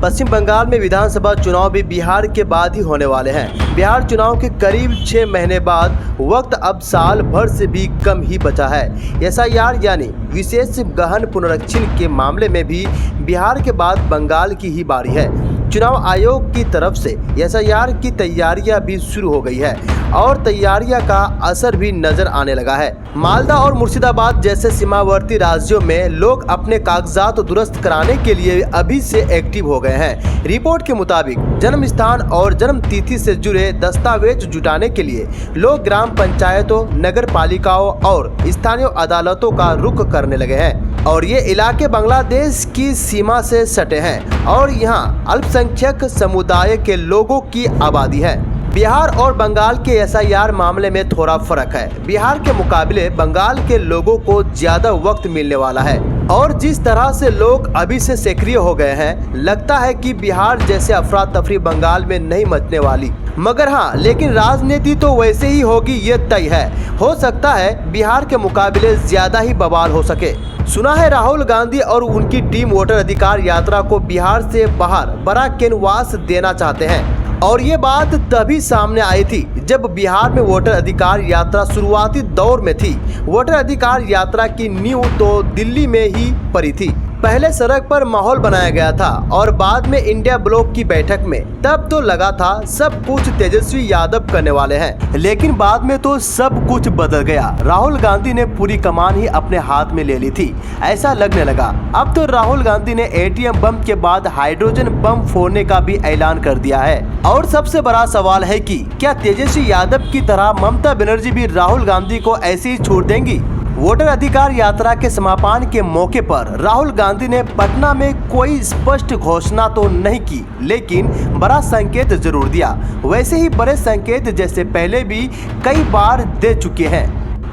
पश्चिम बंगाल में विधानसभा चुनाव भी बिहार के बाद ही होने वाले हैं। बिहार चुनाव के करीब 6 महीने बाद वक्त अब साल भर से भी कम ही बचा है। एसआईआर यानी विशेष गहन पुनरीक्षण के मामले में भी बिहार के बाद बंगाल की ही बारी है। चुनाव आयोग की तरफ से एसआईआर की तैयारियां भी शुरू हो गई है और तैयारियां का असर भी नजर आने लगा है। मालदा और मुर्शिदाबाद जैसे सीमावर्ती राज्यों में लोग अपने कागजात दुरुस्त कराने के लिए अभी से एक्टिव हो गए हैं। रिपोर्ट के मुताबिक जन्म स्थान और जन्म तिथि से जुड़े दस्तावेज जुटाने के लिए लोग ग्राम पंचायतों, नगर पालिकाओं और स्थानीय अदालतों का रुख करने लगे हैं और ये इलाके बांग्लादेश की सीमा से सटे हैं और यहाँ अल्पसंख्यक समुदाय के लोगों की आबादी है। बिहार और बंगाल के एसआईआर मामले में थोड़ा फर्क है। बिहार के मुकाबले बंगाल के लोगों को ज्यादा वक्त मिलने वाला है और जिस तरह से लोग अभी से सक्रिय हो गए हैं, लगता है कि बिहार जैसे अफरा तफरी बंगाल में नहीं मचने वाली। मगर हाँ, लेकिन राजनीति तो वैसे ही होगी, ये तय है। हो सकता है बिहार के मुकाबले ज्यादा ही बवाल हो सके। सुना है राहुल गांधी और उनकी टीम वोटर अधिकार यात्रा को बिहार से बाहर बड़ा कैनवास देना चाहते हैं और ये बात तभी सामने आई थी जब बिहार में वोटर अधिकार यात्रा शुरुआती दौर में थी। वोटर अधिकार यात्रा की नींव तो दिल्ली में ही पड़ी थी। पहले सड़क पर माहौल बनाया गया था और बाद में इंडिया ब्लॉक की बैठक में तब तो लगा था सब कुछ तेजस्वी यादव करने वाले हैं, लेकिन बाद में तो सब कुछ बदल गया। राहुल गांधी ने पूरी कमान ही अपने हाथ में ले ली थी, ऐसा लगने लगा। अब तो राहुल गांधी ने एटीएम बम के बाद हाइड्रोजन बम फोड़ने का भी ऐलान कर दिया है। और सबसे बड़ा सवाल है कि क्या तेजस्वी यादव की तरह ममता बनर्जी भी राहुल गांधी को ऐसे ही छोड़ देंगी? वोटर अधिकार यात्रा के समापन के मौके पर राहुल गांधी ने पटना में कोई स्पष्ट घोषणा तो नहीं की, लेकिन बड़ा संकेत जरूर दिया। वैसे ही बड़े संकेत जैसे पहले भी कई बार दे चुके हैं।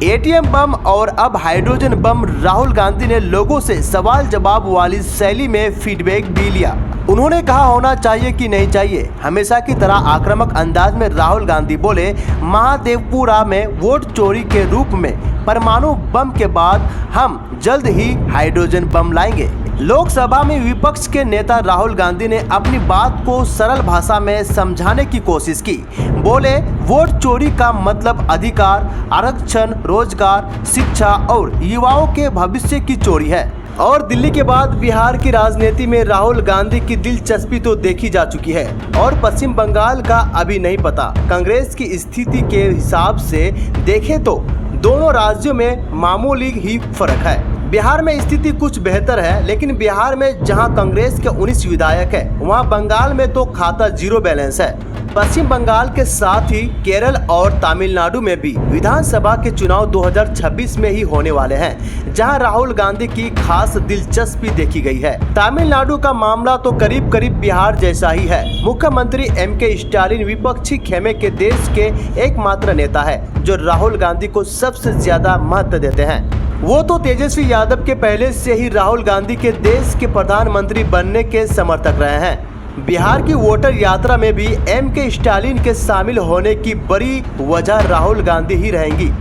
एटीएम बम और अब हाइड्रोजन बम। राहुल गांधी ने लोगों से सवाल जवाब वाली शैली में फीडबैक भी लिया। उन्होंने कहा होना चाहिए कि नहीं चाहिए। हमेशा की तरह आक्रामक अंदाज में राहुल गांधी बोले, महादेवपुरा में वोट चोरी के रूप में परमाणु बम के बाद हम जल्द ही हाइड्रोजन बम लाएंगे। लोकसभा में विपक्ष के नेता राहुल गांधी ने अपनी बात को सरल भाषा में समझाने की कोशिश की। बोले, वोट चोरी का मतलब अधिकार, आरक्षण, रोजगार, शिक्षा और युवाओं के भविष्य की चोरी है। और दिल्ली के बाद बिहार की राजनीति में राहुल गांधी की दिलचस्पी तो देखी जा चुकी है और पश्चिम बंगाल का अभी नहीं पता। कांग्रेस की स्थिति के हिसाब से देखें तो दोनों राज्यों में मामूली ही फर्क है। बिहार में स्थिति कुछ बेहतर है, लेकिन बिहार में जहां कांग्रेस के 19 विधायक है, वहां बंगाल में तो खाता जीरो बैलेंस है। पश्चिम बंगाल के साथ ही केरल और तमिलनाडु में भी विधानसभा के चुनाव 2026 में ही होने वाले हैं, जहां राहुल गांधी की खास दिलचस्पी देखी गई है। तमिलनाडु का मामला तो करीब करीब बिहार जैसा ही है। मुख्यमंत्री एमके स्टालिन विपक्षी खेमे के देश के एकमात्र नेता है जो राहुल गांधी को सबसे ज्यादा महत्व देते हैं। वो तो तेजस्वी यादव के पहले से ही राहुल गांधी के देश के प्रधानमंत्री बनने के समर्थक रहे हैं। बिहार की वोटर यात्रा में भी एमके स्टालिन के शामिल होने की बड़ी वजह राहुल गांधी ही रहेंगी।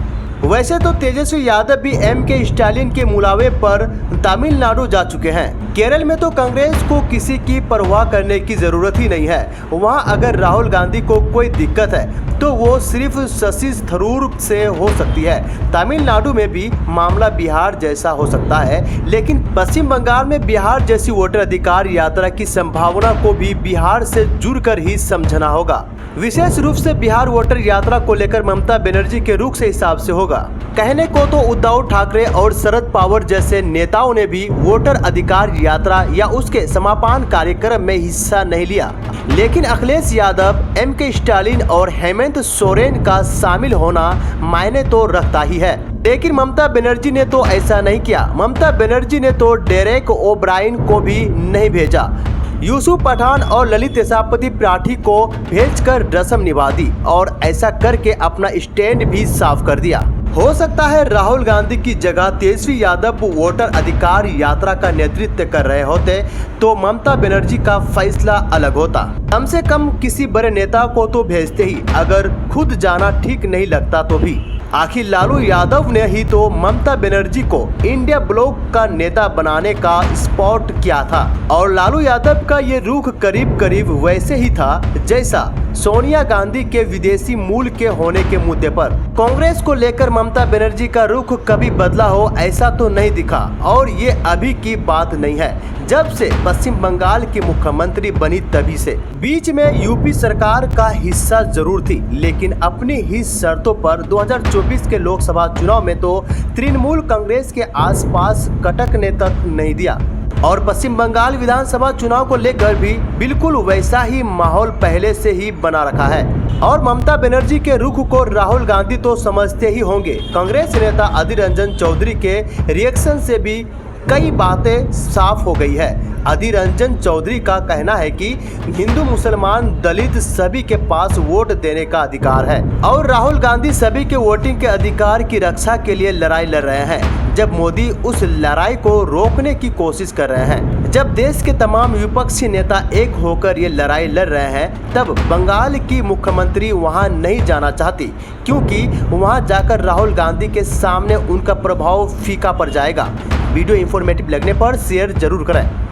वैसे तो तेजस्वी यादव भी एमके स्टालिन के मुलावे पर तमिलनाडु जा चुके हैं। केरल में तो कांग्रेस को किसी की परवाह करने की जरूरत ही नहीं है। वहां अगर राहुल गांधी को कोई दिक्कत है तो वो सिर्फ शशि थरूर से हो सकती है। तमिलनाडु में भी मामला बिहार जैसा हो सकता है, लेकिन पश्चिम बंगाल में बिहार जैसी वोटर अधिकार यात्रा की संभावना को भी बिहार से जुड़कर ही समझना होगा। विशेष रूप से बिहार वोटर यात्रा को लेकर ममता बनर्जी के रुख से हिसाब से होगा। कहने को तो उद्धव ठाकरे और शरद पवार जैसे नेताओं ने भी वोटर अधिकार यात्रा या उसके समापन कार्यक्रम में हिस्सा नहीं लिया, लेकिन अखिलेश यादव, एमके स्टालिन और हेमंत सोरेन का शामिल होना मायने तो रखता ही है। लेकिन ममता बनर्जी ने तो ऐसा नहीं किया। ममता बनर्जी ने तो डेरेक ओब्रायन को भी नहीं भेजा, यूसुफ पठान और ललित तेसापति प्राठी को भेजकर रस्म निभा दी और ऐसा करके अपना स्टैंड भी साफ कर दिया। हो सकता है राहुल गांधी की जगह तेजस्वी यादव वोटर अधिकार यात्रा का नेतृत्व कर रहे होते तो ममता बनर्जी का फैसला अलग होता। कम से कम किसी बड़े नेता को तो भेजते ही, अगर खुद जाना ठीक नहीं लगता तो भी। आखिर लालू यादव ने ही तो ममता बनर्जी को इंडिया ब्लॉक का नेता बनाने का स्पॉट किया था और लालू यादव का ये रुख करीब करीब वैसे ही था जैसा सोनिया गांधी के विदेशी मूल के होने के मुद्दे पर। कांग्रेस को लेकर ममता बनर्जी का रुख कभी बदला हो ऐसा तो नहीं दिखा और ये अभी की बात नहीं है, जब से पश्चिम बंगाल की मुख्यमंत्री बनी तभी से। बीच में यूपी सरकार का हिस्सा जरूर थी, लेकिन अपनी ही शर्तों पर 2024 के लोकसभा चुनाव में तो तृणमूल कांग्रेस के आसपास कटकने तक नहीं दिया और पश्चिम बंगाल विधानसभा चुनाव को लेकर भी बिल्कुल वैसा ही माहौल पहले से ही बना रखा है। और ममता बनर्जी के रुख को राहुल गांधी तो समझते ही होंगे। कांग्रेस नेता अधीर रंजन चौधरी के रिएक्शन से भी कई बातें साफ हो गई है। अधीर रंजन चौधरी का कहना है कि हिंदू मुसलमान दलित सभी के पास वोट देने का अधिकार है और राहुल गांधी सभी के वोटिंग के अधिकार की रक्षा के लिए लड़ाई लड़ रहे हैं, जब मोदी उस लड़ाई को रोकने की कोशिश कर रहे हैं। जब देश के तमाम विपक्षी नेता एक होकर ये लड़ाई लड़ रहे हैं, तब बंगाल की मुख्यमंत्री वहां नहीं जाना चाहती, क्योंकि वहां जाकर राहुल गांधी के सामने उनका प्रभाव फीका पड़ जाएगा। वीडियो इंफॉर्मेटिव लगने पर शेयर जरूर करें।